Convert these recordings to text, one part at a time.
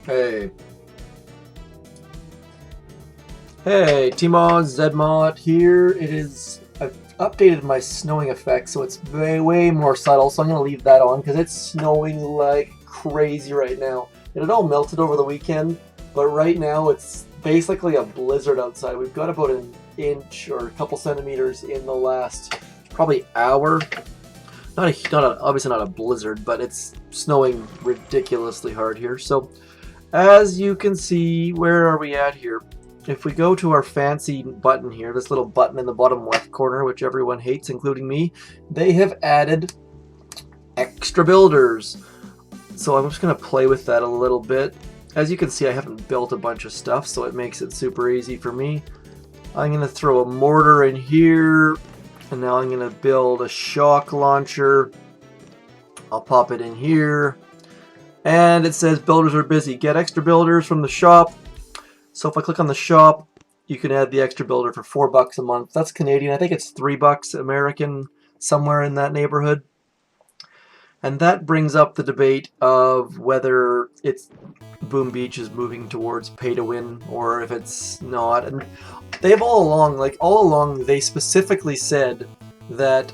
Hey. Hey, Timon Zedmod here. I've updated my snowing effect so it's way more subtle, so I'm gonna leave that on because it's snowing like crazy right now. It had all melted over the weekend, but right now it's basically a blizzard outside. We've got about an inch or a couple centimeters in the last probably hour. Obviously not a blizzard, but it's snowing ridiculously hard here. So as you can see, where are we at here? If we go to our fancy button here, this little button in the bottom left corner, which everyone hates, including me, they have added extra builders. So I'm just going to play with that a little bit. As you can see, I haven't built a bunch of stuff, so it makes it super easy for me. I'm going to throw a mortar in here, and now I'm going to build a shock launcher. I'll pop it in here. And it says builders are busy. Get extra builders from the shop. So if I click on the shop, you can add the extra builder for $4 a month. That's Canadian. I think it's $3 American, somewhere in that neighborhood. And that brings up the debate of whether it's Boom Beach is moving towards pay to win or if it's not. And they've all along, they specifically said that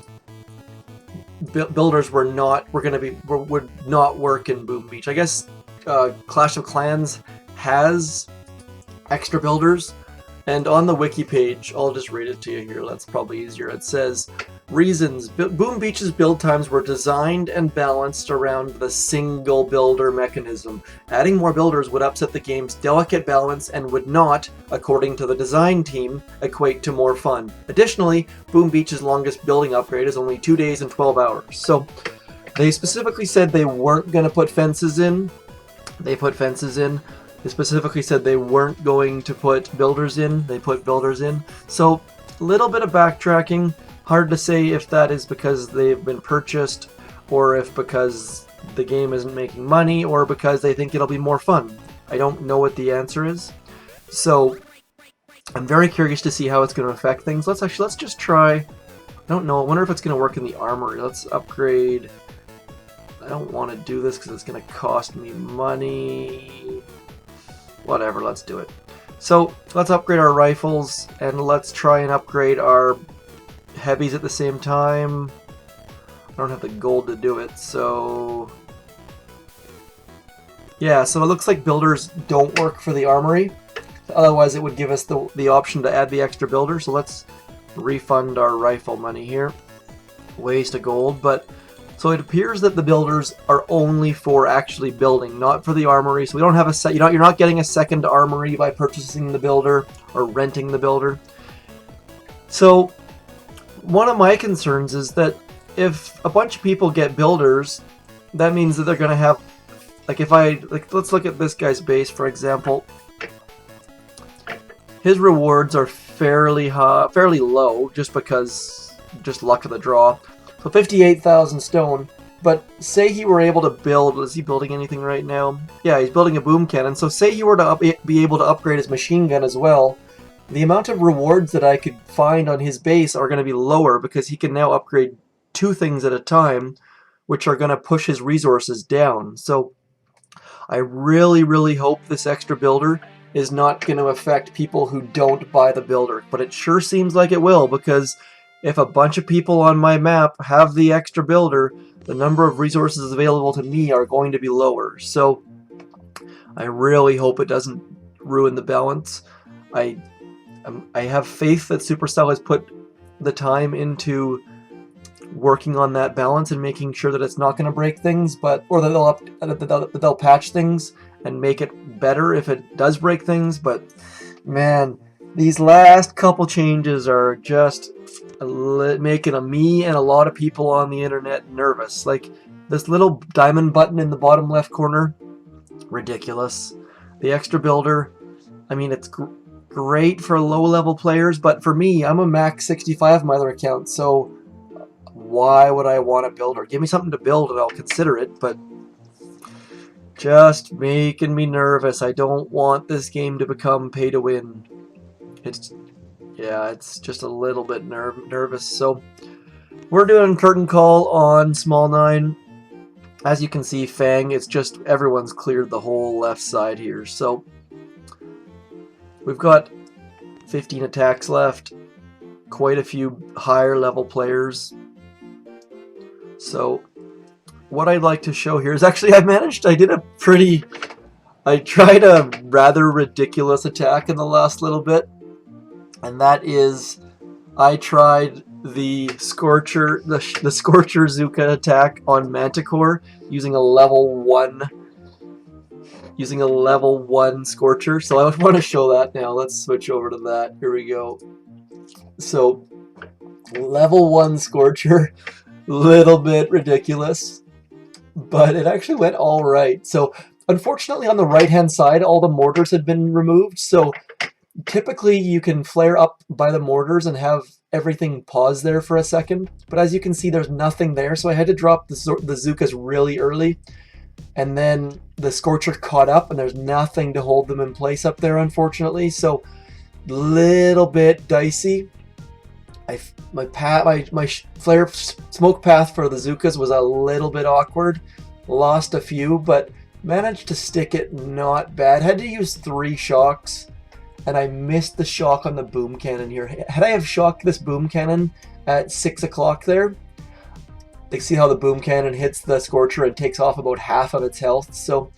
builders would not work in Boom Beach. I guess Clash of Clans has extra builders, and on the wiki page, I'll just read it to you here, that's probably easier. It says, reasons: Boom Beach's build times were designed and balanced around the single builder mechanism. Adding more builders would upset the game's delicate balance and would not, according to the design team, equate to more fun. Additionally, Boom Beach's longest building upgrade is only 2 days and 12 hours. So they specifically said they weren't going to put fences in. They put fences in. They specifically said they weren't going to put builders in. They put builders in. So a little bit of backtracking. Hard to say if that is because they've been purchased, or if because the game isn't making money, or because they think it'll be more fun. I don't know what the answer is. So I'm very curious to see how it's going to affect things. Let's just try. I don't know. I wonder if it's going to work in the armory. Let's upgrade. I don't want to do this because it's going to cost me money. Whatever, let's do it. So let's upgrade our rifles, and let's try and upgrade our heavies at the same time. I don't have the gold to do it, so yeah, so it looks like builders don't work for the armory. Otherwise it would give us the option to add the extra builder. So let's refund our rifle money here. Waste of gold, but so it appears that the builders are only for actually building, not for the armory. So we don't have a you're not getting a second armory by purchasing the builder or renting the builder. So one of my concerns is that if a bunch of people get builders, that means that they're going to have, let's look at this guy's base, for example. His rewards are fairly low, just luck of the draw. So 58,000 stone, but say he were able to build, is he building anything right now? Yeah, he's building a boom cannon. So say he were to be able to upgrade his machine gun as well, the amount of rewards that I could find on his base are going to be lower because he can now upgrade 2 things at a time, which are going to push his resources down. So I really hope this extra builder is not going to affect people who don't buy the builder, but it sure seems like it will, because if a bunch of people on my map have the extra builder, the number of resources available to me are going to be lower. So I really hope it doesn't ruin the balance. I have faith that Supercell has put the time into working on that balance and making sure that it's not going to break things, or that they'll patch things and make it better if it does break things. But man, these last couple changes are just making me and a lot of people on the internet nervous. Like this little diamond button in the bottom left corner, ridiculous. The extra builder, I mean, it's great for low-level players, but for me, I'm a max 65 on my other account, so why would I want a builder? Give me something to build and I'll consider it, but just making me nervous. I don't want this game to become pay to win. It's just a little bit nervous. So we're doing curtain call on Small 9. as you can see, Fang, it's just everyone's cleared the whole left side here. So we've got 15 attacks left, quite a few higher level players. So what I'd like to show here is actually I tried a rather ridiculous attack in the last little bit, and that is I tried the Scorcher Zuka attack on Manticore using a level 1 Scorcher. So I would want to show that now. Let's switch over to that. Here we go. So level 1 Scorcher, little bit ridiculous, but it actually went all right. So unfortunately on the right hand side all the mortars had been removed, so typically you can flare up by the mortars and have everything pause there for a second, but as you can see there's nothing there, so I had to drop the Zukas really early, and then the Scorcher caught up and there's nothing to hold them in place up there, unfortunately. So little bit dicey. My flare smoke path for the Zukas was a little bit awkward, lost a few, but managed to stick it not bad. Had to use 3 shocks, and I missed the shock on the boom cannon here. Had I have shocked this boom cannon at 6 o'clock there, they see how the boom cannon hits the Scorcher and takes off about half of its health. So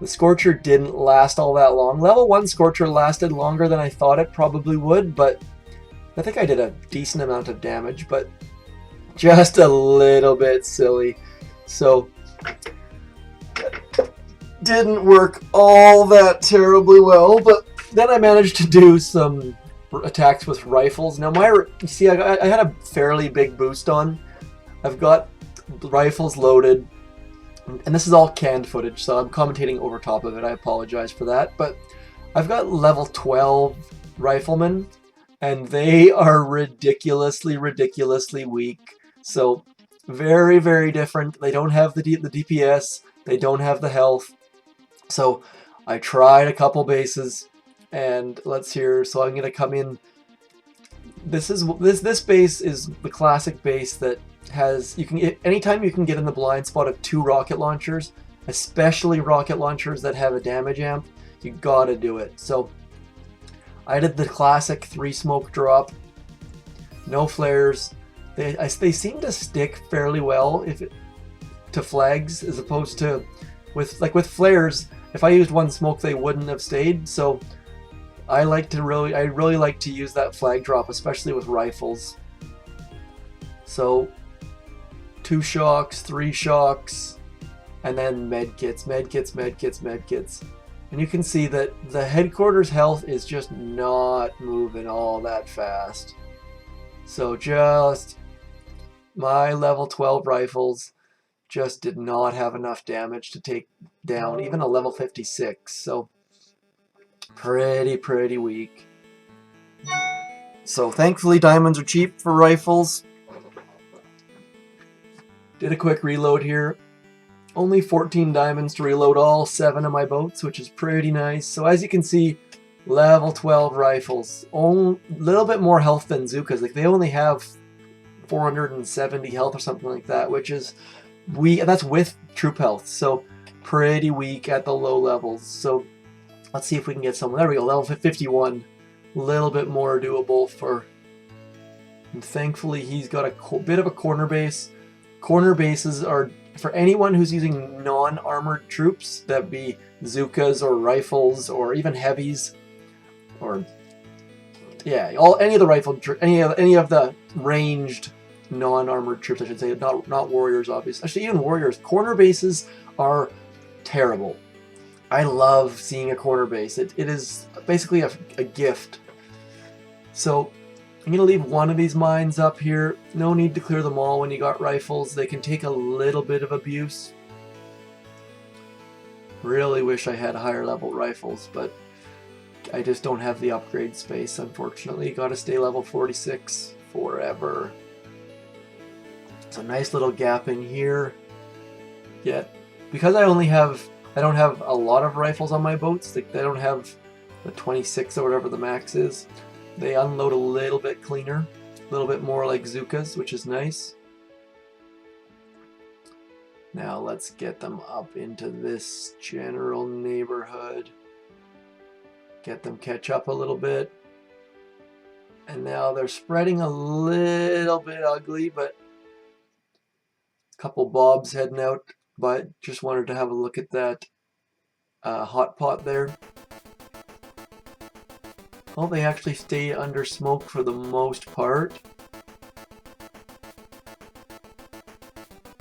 the Scorcher didn't last all that long. Level 1 Scorcher lasted longer than I thought it probably would, but I think I did a decent amount of damage, but just a little bit silly. So didn't work all that terribly well, but then I managed to do some attacks with rifles. Now you see I had a fairly big boost on. I've got rifles loaded, and this is all canned footage, so I'm commentating over top of it. I apologize for that, but I've got level 12 riflemen, and they are ridiculously weak. So very, very different. They don't have the DPS, they don't have the health. So I tried a couple bases, and let's hear. So I'm gonna come in. This base is the classic base that has anytime you can get in the blind spot of 2 rocket launchers, especially rocket launchers that have a damage amp, you gotta do it. So I did the classic 3 smoke drop, no flares. They seem to stick fairly well to flags, as opposed to with flares. If I used 1 smoke, they wouldn't have stayed. So I really like to use that flag drop, especially with rifles. So 2 shocks, 3 shocks, and then medkits. And you can see that the headquarters health is just not moving all that fast. So just my level 12 rifles just did not have enough damage to take down even a level 56. So pretty weak. So thankfully diamonds are cheap for rifles. Did a quick reload here. Only 14 diamonds to reload all 7 of my boats, which is pretty nice. So as you can see, level 12 rifles. A little bit more health than Zukas. Like, they only have 470 health or something like that, which is that's with troop health. So pretty weak at the low levels. So let's see if we can get some. There we go, level 51. A little bit more doable for. And thankfully he's got a bit of a corner base. Corner bases are for anyone who's using non-armored troops, that be Zukas or rifles or even heavies, or yeah, any of the ranged non-armored troops, I should say, not warriors, obviously. Actually, even warriors. Corner bases are terrible. I love seeing a corner base. It is basically a gift. So I'm going to leave one of these mines up here. No need to clear them all when you got rifles. They can take a little bit of abuse. Really wish I had higher level rifles, but I just don't have the upgrade space, unfortunately. Got to stay level 46 forever. So nice little gap in here. Yet, because I don't have a lot of rifles on my boats. Like, they don't have the 26 or whatever the max is. They unload a little bit cleaner, a little bit more like Zukas, which is nice. Now let's get them up into this general neighborhood. Get them catch up a little bit. And now they're spreading a little bit ugly, but a couple bobs heading out. But just wanted to have a look at that hot pot there. Oh, they actually stay under smoke for the most part.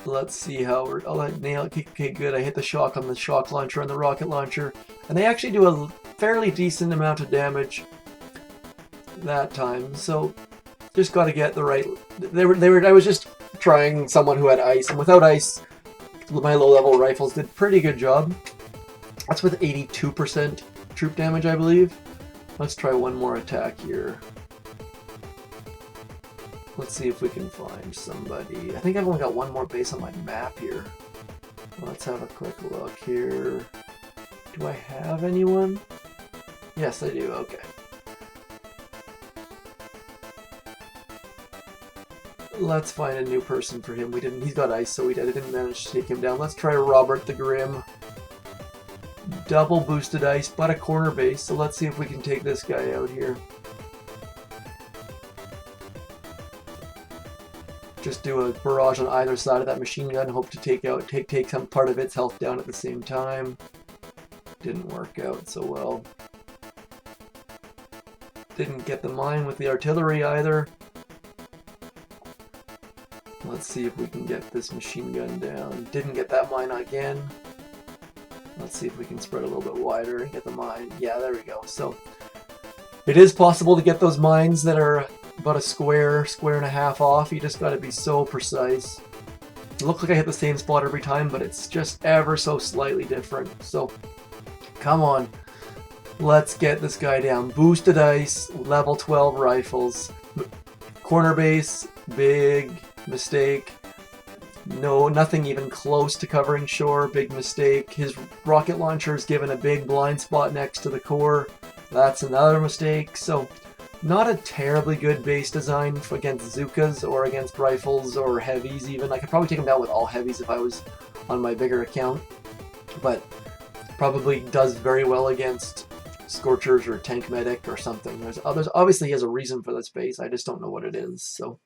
Let's see how we're... Oh, I nailed it. Okay, good. I hit the shock on the shock launcher and the rocket launcher. And they actually do a fairly decent amount of damage that time. So, just got to get the right... I was just trying someone who had ice. And without ice, my low-level rifles did pretty good job. That's with 82% troop damage, I believe. Let's try one more attack here. Let's see if we can find somebody. I think I've only got one more base on my map here. Let's have a quick look here. Do I have anyone? Yes, I do. Okay. Let's find a new person for him. He's got ice, so I didn't manage to take him down. Let's try Robert the Grim. Double boosted ice, but a corner base. So let's see if we can take this guy out here. Just do a barrage on either side of that machine gun. Hope to take some part of its health down at the same time. Didn't work out so well. Didn't get the mine with the artillery either. Let's see if we can get this machine gun down. Didn't get that mine again. Let's see if we can spread a little bit wider and get the mine. Yeah, there we go. So it is possible to get those mines that are about a square and a half off. You just got to be so precise. It looks like I hit the same spot every time, but it's just ever so slightly different. So come on, let's get this guy down. Boosted ice, level 12 rifles, corner base, big mistake. No, nothing even close to covering shore. Big mistake. His rocket launcher is given a big blind spot next to the core. That's another mistake. So not a terribly good base design against Zookas or against rifles or heavies even. I could probably take him down with all heavies if I was on my bigger account. But probably does very well against Scorchers or Tank Medic or something. There's obviously he has a reason for this base. I just don't know what it is. So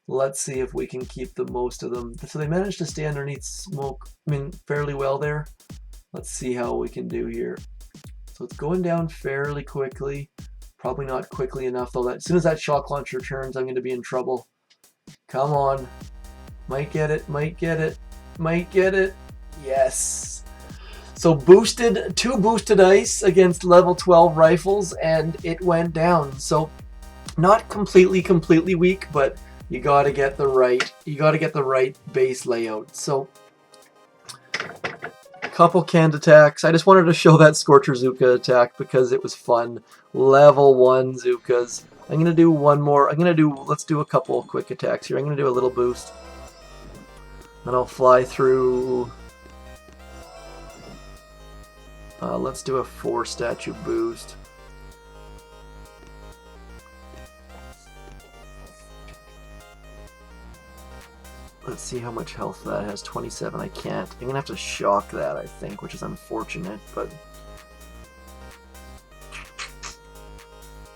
let's see if we can keep the most of them. So they managed to stay underneath smoke, fairly well there. Let's see how we can do here. So it's going down fairly quickly. Probably not quickly enough though. As soon as that shock launcher turns, I'm going to be in trouble. Come on. Might get it, might get it, might get it. Yes. So two boosted ice against level 12 rifles, and it went down. So not completely weak, but you gotta get the right base layout. So a couple canned attacks. I just wanted to show that Scorcher Zuka attack because it was fun. Level 1 Zukas. I'm gonna do one more. Let's do a couple quick attacks here. I'm gonna do a little boost. Then I'll fly through. Let's do a 4 statue boost. Let's see how much health that has. 27. I can't. I'm gonna have to shock that, I think, which is unfortunate, but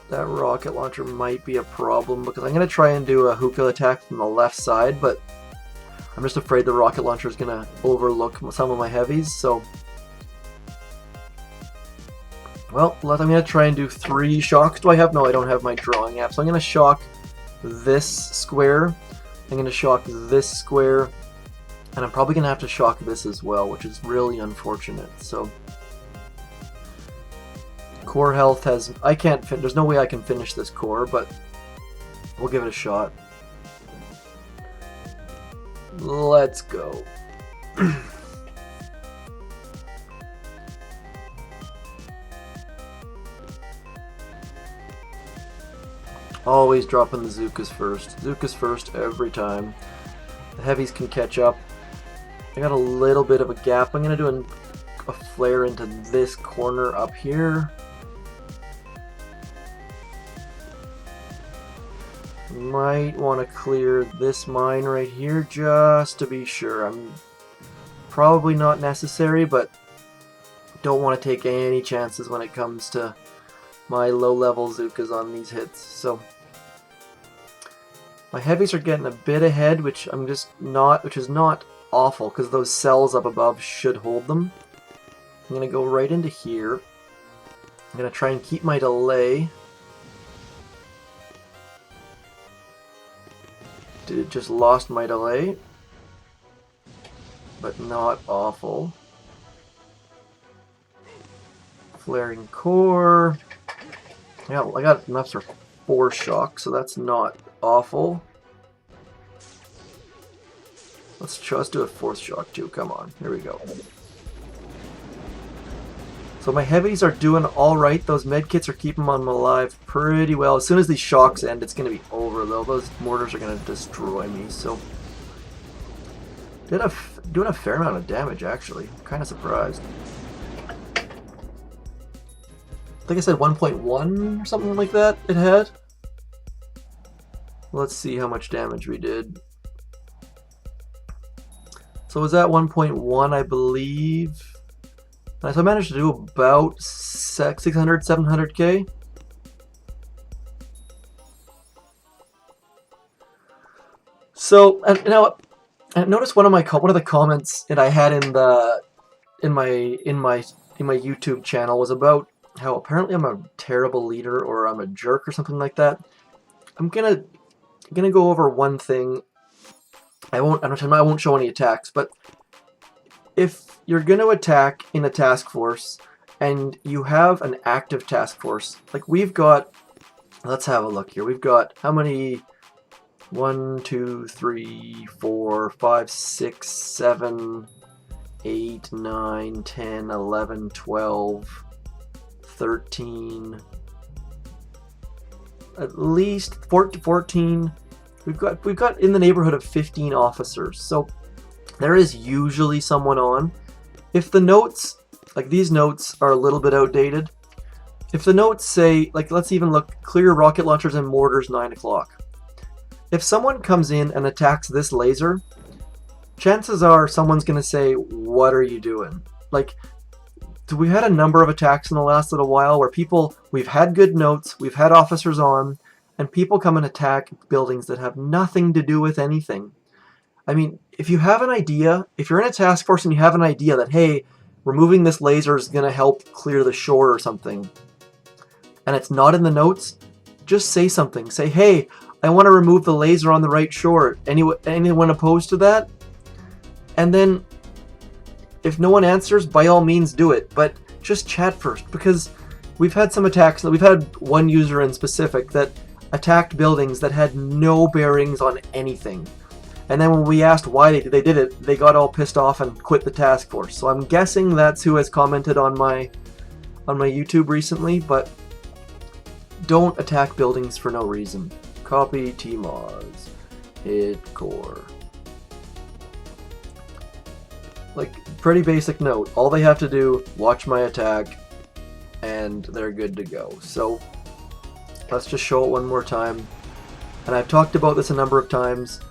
that rocket launcher might be a problem because I'm gonna try and do a hookah attack from the left side, but I'm just afraid the rocket launcher is gonna overlook some of my heavies. So, well, I'm gonna try and do 3 shocks. Do I have? No, I don't have my drawing app. So I'm gonna shock this square. I'm going to shock this square, and I'm probably going to have to shock this as well, which is really unfortunate. So, core health has... there's no way I can finish this core, but we'll give it a shot. Let's go. Always dropping the Zookas first. Zookas first every time. The heavies can catch up. I got a little bit of a gap. I'm going to do a flare into this corner up here. Might want to clear this mine right here just to be sure. I'm probably not necessary, but don't want to take any chances when it comes to my low-level Zookas on these hits. So my heavies are getting a bit ahead, which is not awful, because those cells up above should hold them. I'm going to go right into here. I'm going to try and keep my delay. Just lost my delay, but not awful. Flaring core. Yeah, I got enough for 4 shocks, so that's not awful. Let's do a 4th shock too. Come on, here we go. So my heavies are doing all right. Those medkits are keeping them alive pretty well. As soon as these shocks end, it's going to be over though. Those mortars are going to destroy me. So doing a fair amount of damage actually. I'm kind of surprised. I think I said 1.1 or something like that it had. Let's see how much damage we did. So it was at 1.1, I believe. So I managed to do about 600, 700k. So, and now, I noticed one of the comments that I had in my YouTube channel was about how apparently I'm a terrible leader or I'm a jerk or something like that. I'm gonna go over one thing. I won't show any attacks, but if you're going to attack in a task force and you have an active task force, like we've got, let's have a look here. We've got how many? 1, 2, 3, 4, 5, 6, 7, 8, 9, 10, 11, 12, 13, at least 14. We've got in the neighborhood of 15 officers. So there is usually someone on. If the notes, like these notes are a little bit outdated. If the notes say, like let's even look, clear rocket launchers and mortars 9 o'clock. If someone comes in and attacks this laser, chances are someone's going to say, what are you doing? Like, we had a number of attacks in the last little while where we've had good notes, we've had officers on, and people come and attack buildings that have nothing to do with anything. I mean, if you have an idea, if you're in a task force and you have an idea that, hey, removing this laser is going to help clear the shore or something, and it's not in the notes, just say something. Say, hey, I want to remove the laser on the right shore. Anyone opposed to that? And then, if no one answers, by all means do it. But just chat first, because we've had some attacks. We've had one user in specific that attacked buildings that had no bearings on anything. And then when we asked why they did it, they got all pissed off and quit the task force. So I'm guessing that's who has commented on my YouTube recently. But don't attack buildings for no reason. Copy TMOS. Hit core. Like, pretty basic note. All they have to do, watch my attack, and they're good to go. So, let's just show it one more time. And I've talked about this a number of times.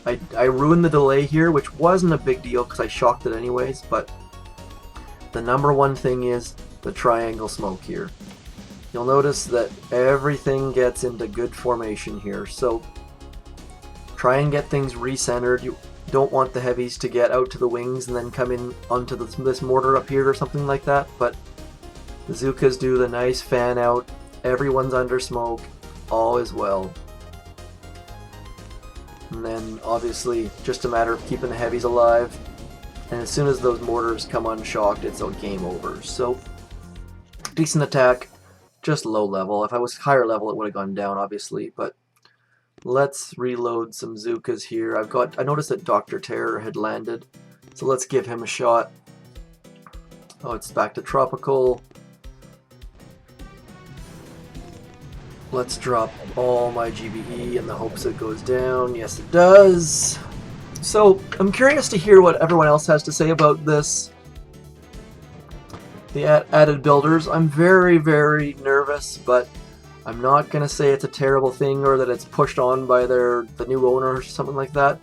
I ruined the delay here, which wasn't a big deal because I shocked it anyways, but the number one thing is the triangle smoke here. You'll notice that everything gets into good formation here, so try and get things recentered. You don't want the heavies to get out to the wings and then come in onto this mortar up here or something like that, but the Zookas do the nice fan out, everyone's under smoke, all is well. And then obviously just a matter of keeping the heavies alive, and as soon as those mortars come unshocked, it's a game over. So, decent attack. Just low level. If I was higher level, it would have gone down, obviously. But let's reload some Zookas here. I noticed that Dr. Terror had landed, so let's give him a shot. Oh, it's back to tropical. Let's drop all my GBE in the hopes it goes down. Yes, it does. So I'm curious to hear what everyone else has to say about this. The added builders. I'm very, very nervous, but I'm not going to say it's a terrible thing or that it's pushed on by the new owner or something like that.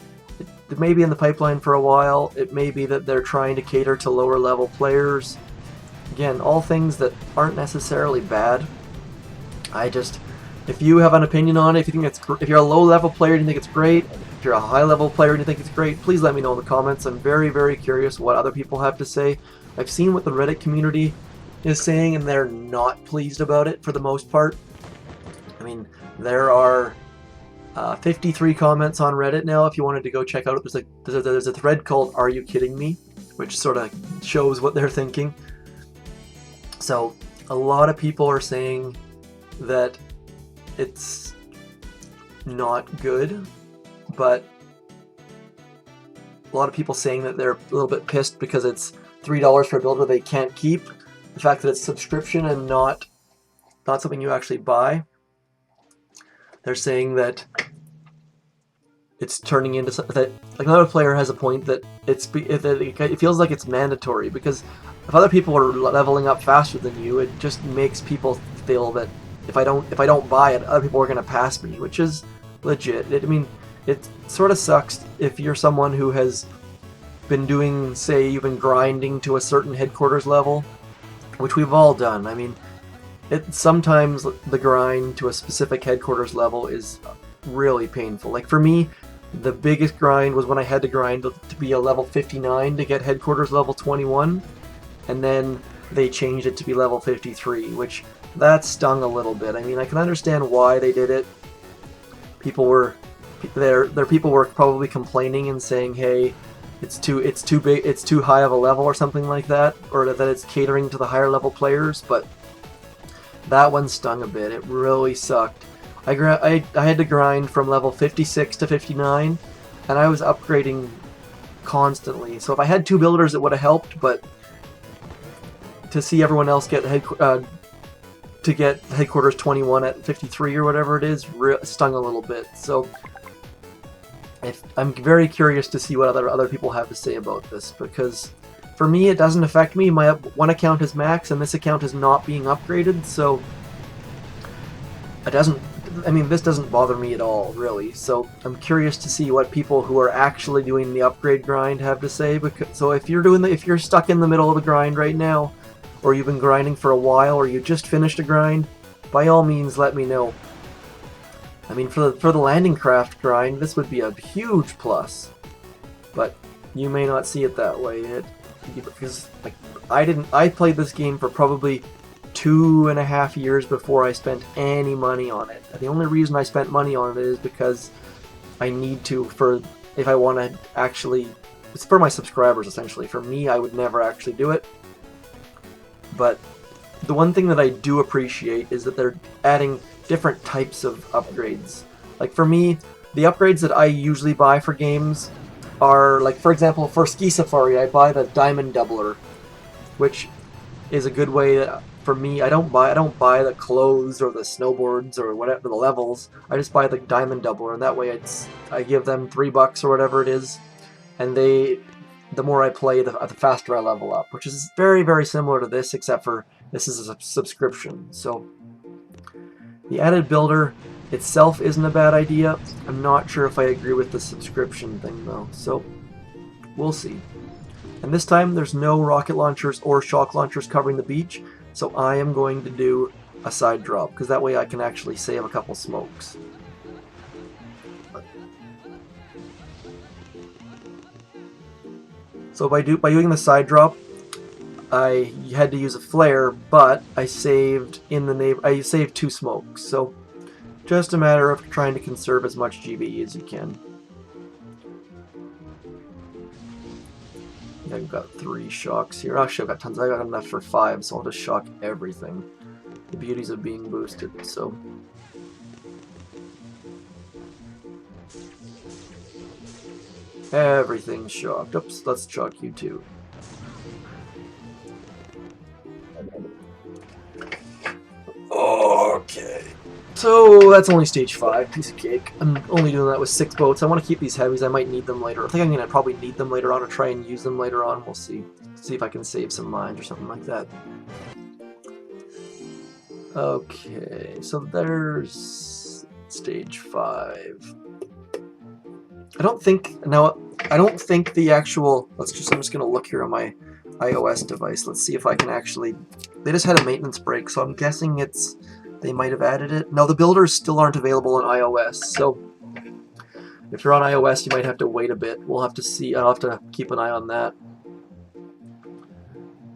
it may be in the pipeline for a while. It may be that they're trying to cater to lower level players. Again, all things that aren't necessarily bad. If you have an opinion on it, if you're a low level player and you think it's great, if you're a high level player and you think it's great, please let me know in the comments. I'm very, very curious what other people have to say. I've seen what the Reddit community is saying, and they're not pleased about it for the most part. I mean, there are 53 comments on Reddit now. If you wanted to go check out it, there's a thread called "Are You Kidding Me?" which sort of shows what they're thinking. So a lot of people are saying that it's not good, but a lot of people saying that they're a little bit pissed because it's $3 for a builder they can't keep. The fact that it's subscription and not something you actually buy. They're saying that it's turning into something that, like, another player has a point that it feels like it's mandatory, because if other people are leveling up faster than you, it just makes people feel that if I don't buy it, other people are going to pass me, which is legit. I mean, it sort of sucks if you're someone who has been doing, say, you've been grinding to a certain headquarters level, which we've all done. I mean, sometimes the grind to a specific headquarters level is really painful. Like for me, the biggest grind was when I had to grind to be a level 59 to get headquarters level 21, and then they changed it to be level 53, which that stung a little bit. I mean, I can understand why they did it. People were probably complaining and saying, "Hey, it's too big, it's too high of a level," or something like that, or that it's catering to the higher level players. But that one stung a bit. It really sucked. I had to grind from level 56 to 59, and I was upgrading constantly. So if I had two builders, it would have helped. But to see everyone else get headquarters 21 at 53 or whatever it is, stung a little bit. So I'm very curious to see what other people have to say about this, because for me it doesn't affect me. My one account is max and this account is not being upgraded, so this doesn't bother me at all, really. So I'm curious to see what people who are actually doing the upgrade grind have to say. So if you're stuck in the middle of the grind right now, or you've been grinding for a while, or you just finished a grind, by all means let me know. I mean, for the landing craft grind, this would be a huge plus, but you may not see it that way. Because like I played this game for probably 2.5 years before I spent any money on it. And the only reason I spent money on it is because I need to, if I want to actually, it's for my subscribers essentially. For me, I would never actually do it. But the one thing that I do appreciate is that they're adding different types of upgrades. Like for me, the upgrades that I usually buy for games are, like, for example, for Ski Safari, I buy the Diamond Doubler, which is a good way that, for me, I don't buy the clothes or the snowboards or whatever the levels. I just buy the Diamond Doubler, and that way I give them $3 or whatever it is, and the more I play, the faster I level up, which is very, very similar to this, except for this is a subscription. So the added builder itself isn't a bad idea. I'm not sure if I agree with the subscription thing, though, so we'll see. And this time, there's no rocket launchers or shock launchers covering the beach, so I am going to do a side drop, because that way I can actually save a couple smokes. So by doing the side drop, I had to use a flare, but I saved 2 smokes. So just a matter of trying to conserve as much GBE as you can. I've got 3 shocks here. Actually, I've got tons. I got enough for 5, so I'll just shock everything. The beauties of being boosted. So. Everything's shocked. Oops, let's shock you too. Okay. So that's only stage 5, piece of cake. I'm only doing that with 6 boats. I want to keep these heavies. I might need them later. I think I'm going to probably need them later on or try and use them later on. We'll see. See if I can save some mines or something like that. Okay, so there's stage 5. I don't think, now, I don't think the actual... I'm just going to look here on my iOS device. Let's see if I can actually... They just had a maintenance break, so I'm guessing it's... They might have added it. No, the builders still aren't available on iOS, so... If you're on iOS, you might have to wait a bit. We'll have to see. I'll have to keep an eye on that.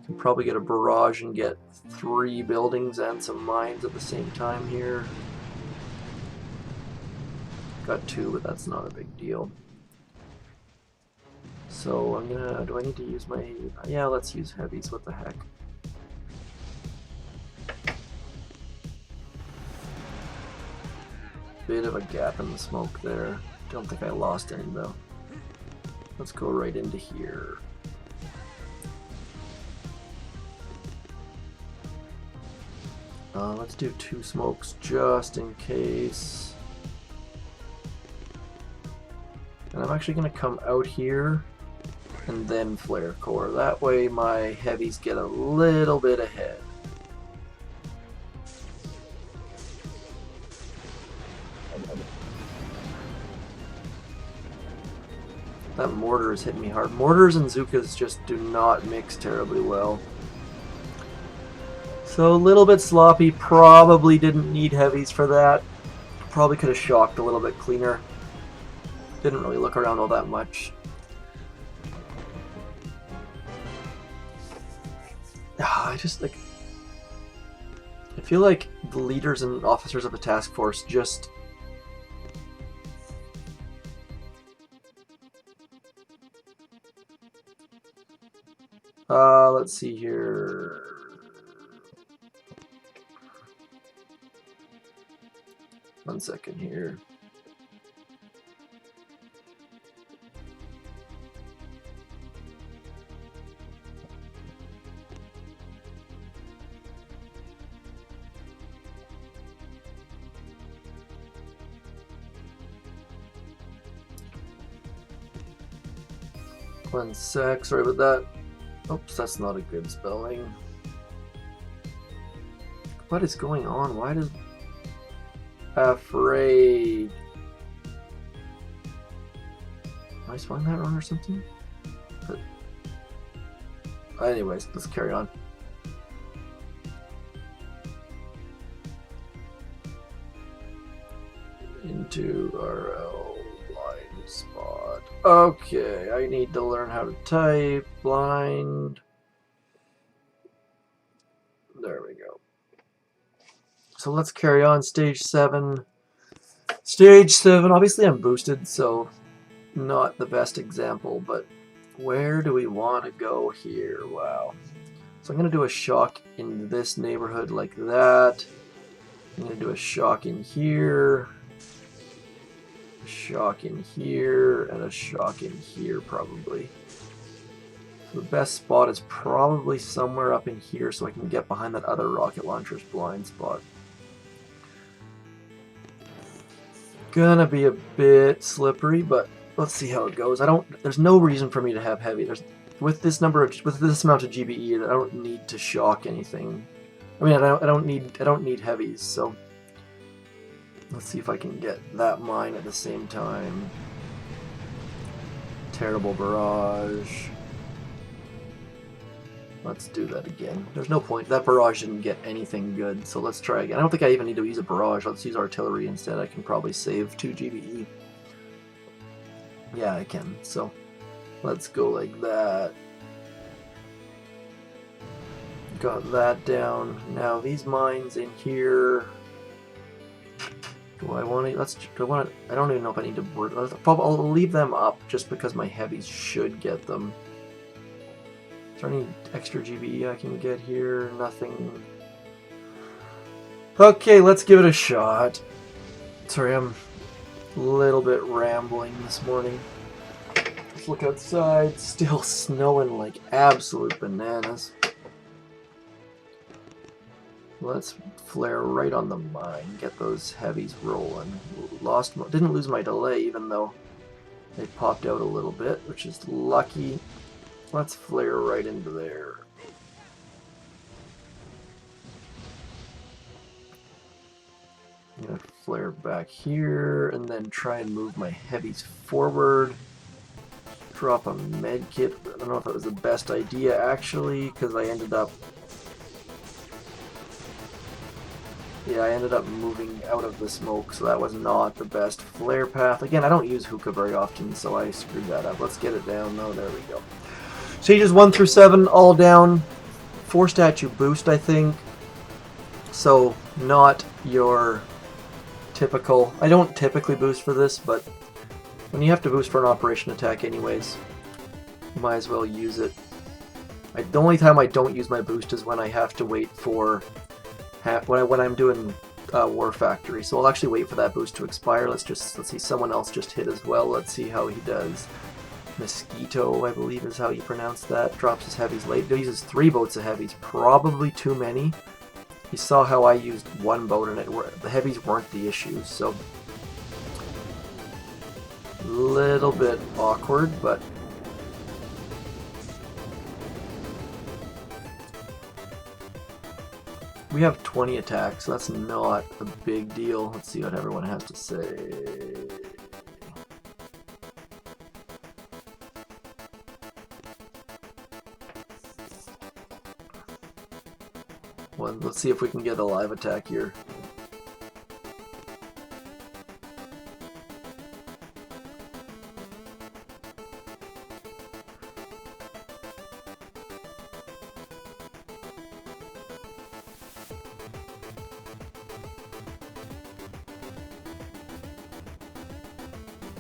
Can probably get a barrage and get 3 buildings and some mines at the same time here. Got 2, but that's not a big deal. So I'm gonna... Do I need to use my... Yeah, let's use heavies. What the heck? Bit of a gap in the smoke there. Don't think I lost any though. Let's go right into here. Let's do 2 smokes just in case. And I'm actually going to come out here and then flare core. That way my heavies get a little bit ahead. That mortar is hitting me hard. Mortars and Zukas just do not mix terribly well. So a little bit sloppy. Probably didn't need heavies for that. Probably could have shocked a little bit cleaner. Didn't really look around all that much. I just like... I feel like the leaders and officers of the task force just... let's see here. One second here. One sec, sorry about that. Oops, that's not a good spelling. What is going on? Why does... Afraid. Am I spelling that wrong or something? But... Anyways, let's carry on. Into RL blind spot. Okay, I need to learn how to type. Blind. There we go. So let's carry on. Stage 7. Stage 7. Obviously I'm boosted, so not the best example, but where do we want to go here? Wow. So I'm going to do a shock in this neighborhood like that. I'm going to do a shock in here. A shock in here, and a shock in here probably. So the best spot is probably somewhere up in here so I can get behind that other rocket launcher's blind spot. Gonna be a bit slippery, but let's see how it goes. There's no reason for me to have heavy. With this amount of GBE, I don't need to shock anything. I mean, I don't need heavies, so let's see if I can get that mine at the same time. Terrible barrage. Let's do that again. There's no point. That barrage didn't get anything good, so let's try again. I don't think I even need to use a barrage. Let's use artillery instead. I can probably save 2 GBE. Yeah, I can. So let's go like that. Got that down. Now these mines in here. Do I want to? I don't even know if I need to. I'll leave them up just because my heavies should get them. Is there any extra GBE I can get here? Nothing. Okay, let's give it a shot. Sorry, I'm a little bit rambling this morning. Let's look outside. Still snowing like absolute bananas. Let's flare right on the mine. Get those heavies rolling. Didn't lose my delay even though they popped out a little bit, which is lucky. Let's flare right into there. I'm gonna flare back here and then try and move my heavies forward. drop a med kit. I don't know if that was the best idea actually, because I ended up... Yeah, I ended up moving out of the smoke, so that was not the best flare path. Again, I don't use hookah very often, so I screwed that up. Let's get it down. Oh, there we go. Stages 1 through 7, all down. 4 statue boost, I think. So, not your typical... I don't typically boost for this, but when you have to boost for an operation attack anyways, you might as well use it. The only time I don't use my boost is when I have to wait for... when I'm doing War Factory. So I'll actually wait for that boost to expire. Let's see, someone else just hit as well. Let's see how he does. Mosquito, I believe is how you pronounce that. Drops his heavies late. He uses 3 boats of heavies. Probably too many. You saw how I used 1 boat and the heavies weren't the issue, so a little bit awkward, but we have 20 attacks, so that's not a big deal. Let's see what everyone has to say. Well, let's see if we can get a live attack here.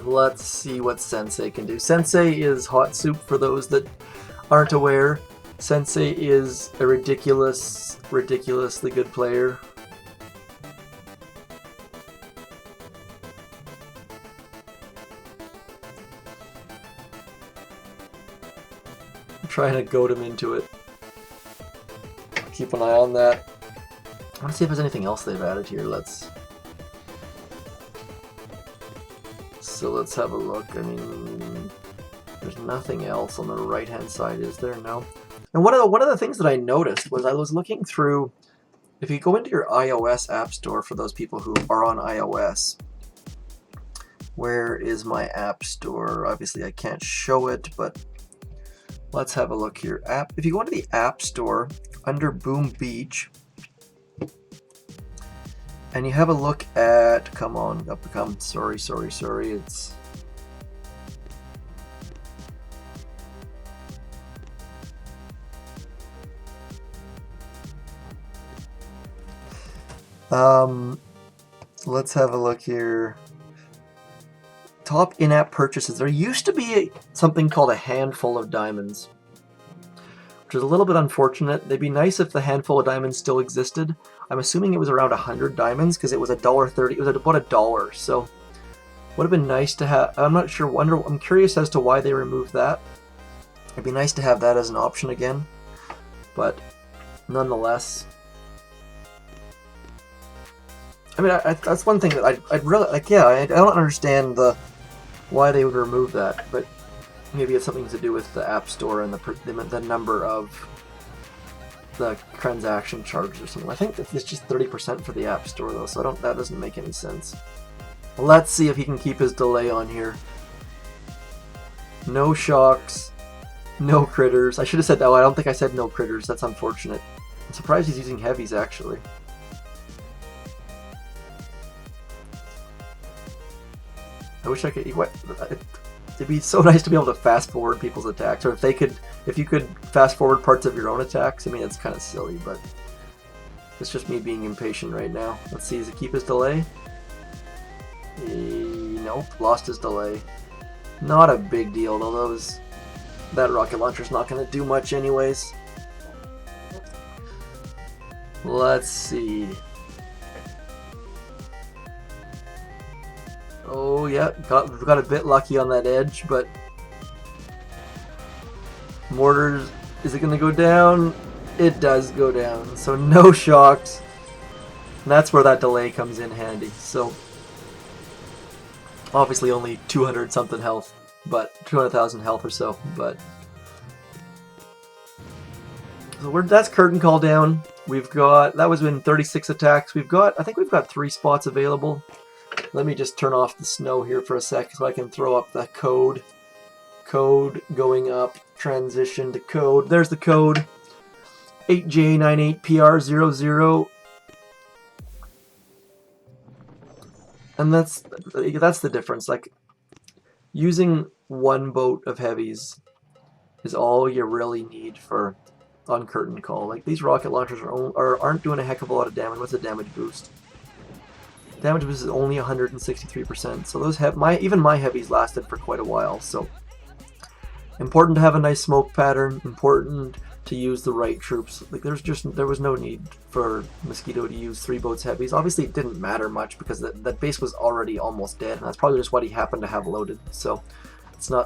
Let's see what Sensei can do. Sensei is hot soup for those that aren't aware. Sensei is a ridiculously good player. I'm trying to goad him into it. Keep an eye on that. I want to see if there's anything else they've added here. So let's have a look. I mean, there's nothing else on the right-hand side, is there? No. And one of the things that I noticed was I was looking through, if you go into your iOS App Store, for those people who are on iOS, where is my App Store? Obviously I can't show it, but let's have a look here. If you go into the App Store, under Boom Beach, and you have a look at, sorry, it's... let's have a look here. Top in-app purchases. There used to be something called a handful of diamonds, which is a little bit unfortunate. They'd be nice if the handful of diamonds still existed. I'm assuming it was around 100 diamonds because it was $1.30. It was about $1, so would have been nice to have. I'm not sure. I'm curious as to why they removed that. It'd be nice to have that as an option again, but nonetheless. I mean, that's one thing that I'd really like. Yeah, I don't understand why they would remove that, but maybe it's something to do with the App Store and the number of the transaction charges or something. I think it's just 30% for the App Store though, so that doesn't make any sense. Let's see if he can keep his delay on here. No shocks, no critters. I should have said that. Oh, I don't think I said no critters. That's unfortunate. I'm surprised he's using heavies actually. I wish I could. It'd be so nice to be able to fast forward people's attacks, or if you could fast forward parts of your own attacks. I mean, it's kind of silly, but it's just me being impatient right now. Let's see, does it keep his delay? Nope, lost his delay. Not a big deal, though. That rocket launcher's not going to do much, anyways. Let's see. Oh yeah, got a bit lucky on that edge, but mortars, is it going to go down? It does go down, so no shocks. And that's where that delay comes in handy. So obviously only 200 something health, but 200,000 health or so, but so that's curtain call down. We've got, that was in 36 attacks. I think we've got 3 spots available. Let me just turn off the snow here for a sec so I can throw up the code code going up, transition to code. There's the code, 8J98PR00. And that's the difference. Like, using one boat of heavies is all you really need for on curtain call. Like, these rocket launchers aren't doing a heck of a lot of damage. What's the damage boost? Damage boost is only 163%. So those even my heavies lasted for quite a while. So important to have a nice smoke pattern. Important to use the right troops. Like, there was no need for Mosquito to use 3 boats heavies. Obviously, it didn't matter much because that base was already almost dead, and that's probably just what he happened to have loaded. So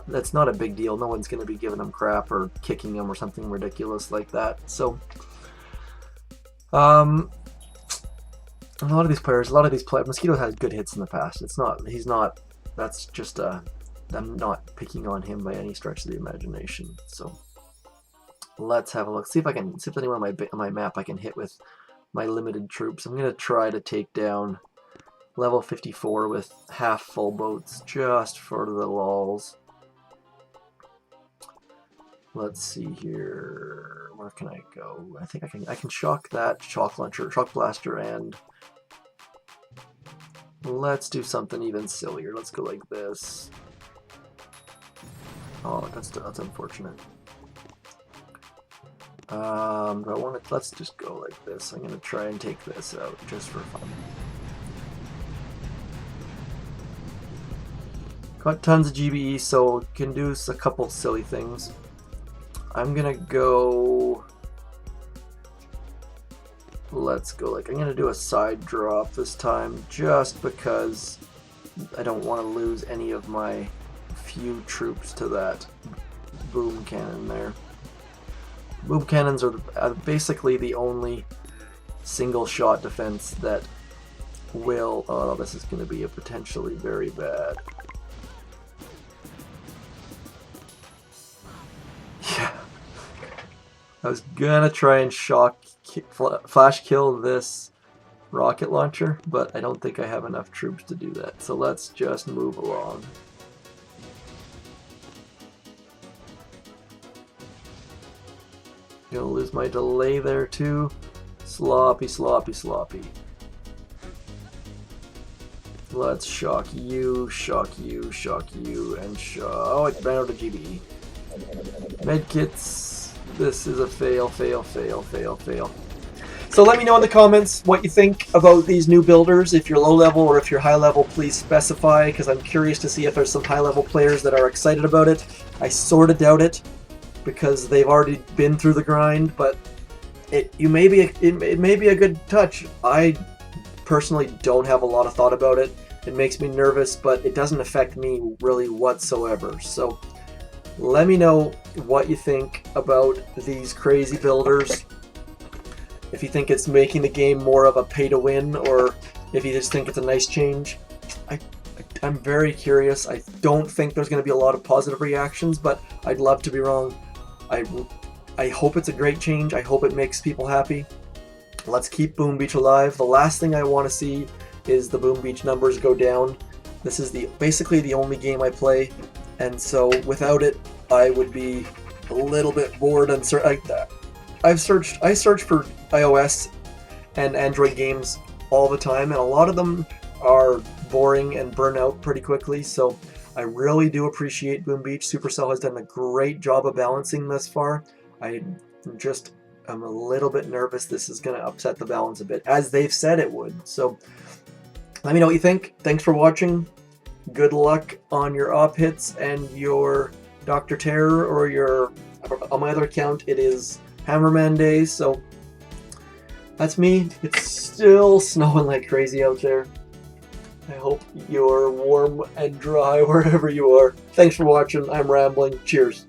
that's not a big deal. No one's going to be giving him crap or kicking him or something ridiculous like that. So a lot of these players, Mosquito has good hits in the past. That's just I'm not picking on him by any stretch of the imagination. So let's have a look. See if there's anywhere on my map I can hit with my limited troops. I'm going to try to take down level 54 with half full boats just for the lols. Let's see here. Where can I go? I think I can shock that shock blaster, and let's do something even sillier. Let's go like this. Oh, that's unfortunate. Let's just go like this. I'm gonna try and take this out just for fun. Got tons of GBE, so can do a couple silly things. I'm gonna go. Let's go like, I'm gonna do a side drop this time just because I don't want to lose any of my few troops to that boom cannon there. Boom cannons are basically the only single shot defense that will... Oh, this is going to be a potentially very bad. Yeah. I was going to try and flash kill this rocket launcher, but I don't think I have enough troops to do that. So let's just move along. Gonna lose my delay there too. Sloppy, sloppy, sloppy. Let's shock you, shock you, shock you, and shock. Oh, it ran out of GBE. Medkits. This is a fail, fail, fail, fail, fail. So let me know in the comments what you think about these new builders. If you're low level or if you're high level, please specify, because I'm curious to see if there's some high level players that are excited about it. I sort of doubt it, because they've already been through the grind, but it may be a good touch. I personally don't have a lot of thought about it. It makes me nervous, but it doesn't affect me really whatsoever. So let me know what you think about these crazy builders. If you think it's making the game more of a pay to win, or if you just think it's a nice change. I'm very curious. I don't think there's going to be a lot of positive reactions, but I'd love to be wrong. I hope it's a great change. I hope it makes people happy. Let's keep Boom Beach alive. The last thing I want to see is the Boom Beach numbers go down. This is basically the only game I play, and so without it, I would be a little bit bored and I search for iOS and Android games all the time, and a lot of them are boring and burn out pretty quickly. So I really do appreciate Boom Beach. Supercell has done a great job of balancing thus far. I'm a little bit nervous this is going to upset the balance a bit, as they've said it would. So let me know what you think. Thanks for watching. Good luck on your op hits and your Dr. Terror, or on my other account it is Hammerman Day. So that's me. It's still snowing like crazy out there. I hope you're warm and dry wherever you are. Thanks for watching. I'm rambling. Cheers.